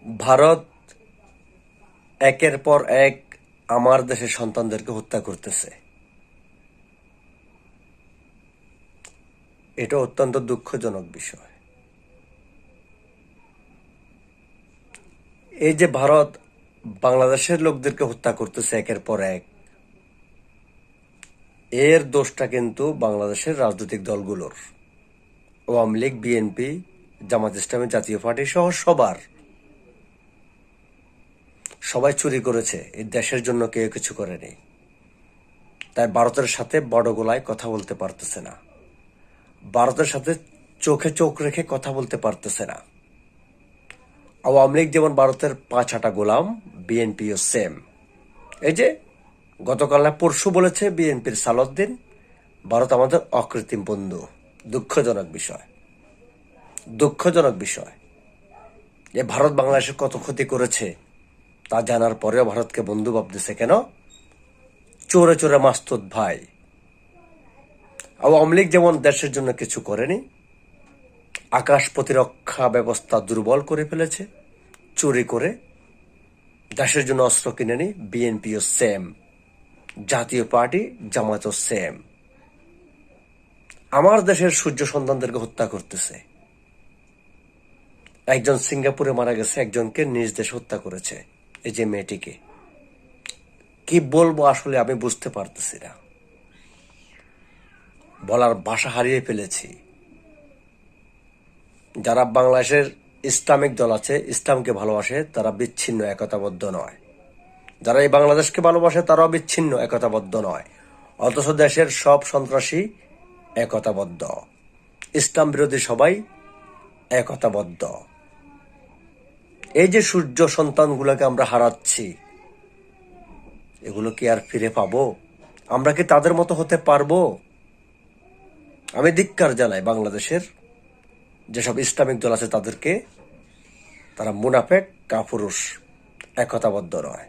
ভারত একের পর এক আমার দেশের সন্তানদেরকে হত্যা করতেছে। এটা অত্যন্ত দুঃখজনক বিষয়। এই যে ভারত বাংলাদেশের লোকদেরকে হত্যা করতেছে একের পর এক, এর দোষটা কিন্তু বাংলাদেশের রাজনৈতিক দলগুলোর, আওয়ামী লীগ, বিএনপি, জামাত ইসলামী, জাতীয় পার্টি সহ সবাই চুরি করেছে। এই দেশের জন্য কেউ কিছু করেনি। তাই ভারতের সাথে বড় গলায় কথা বলতে পারতেছে না, ভারতের সাথে চোখে চোখ রেখে কথা বলতে পারতেছে না। আওয়ামী লীগ যেমন ভারতের পাঁচ আটা গোলাম, বিএনপিও সেম। এই যে গতকাল না পরশু বলেছে বিএনপির সালাউদ্দিন, ভারত আমাদের অকৃত্রিম বন্ধু। দুঃখজনক বিষয়, দুঃখজনক বিষয় যে ভারত বাংলাদেশের কত ক্ষতি করেছে তা জানার পরেও ভারতকে বন্ধু ভাবতেছে কেন? চোরে চোরে মাস্তুদ ভাই। আওয়ামী লীগ যেমন দেশের জন্য কিছু করেনি, আকাশ প্রতিরক্ষা ব্যবস্থা দুর্বল করে ফেলেছে চুরি করে, দেশের জন্য অস্ত্র কিনেনি, বিএনপিও সেম, জাতীয় পার্টি, জামাতও সেম। আমার দেশের সূর্য সন্তানদেরকে হত্যা করতেছে। একজন সিঙ্গাপুরে মারা গেছে, একজনকে নিজ দেশে হত্যা করেছে। এই যে মেয়েটিকে কি বলবো আসলে আমি বুঝতে পারতেছি না, বলার ভাষা হারিয়ে ফেলেছি। যারা বাংলাদেশের ইসলামিক দল আছে, ইসলামকে ভালোবাসে, তারা বিচ্ছিন্ন একতাবদ্ধ নয়। যারা এই বাংলাদেশকে ভালোবাসে তারাও বিচ্ছিন্ন একতাবদ্ধ নয়। অথচ দেশের সব সন্ত্রাসী একতাবদ্ধ, ইসলাম বিরোধী সবাই একতাবদ্ধ। এই যে সূর্য সন্তানগুলোকে আমরা হারাচ্ছি, এগুলো কি আর ফিরে পাবো? আমরা কি তাদের মতো হতে পারবো? আমি ধিক্কার জানাই বাংলাদেশের যেসব ইসলামিক দল আছে তাদেরকে। তারা মুনাফেক, কাপুরুষ, একতাবদ্ধ নয়।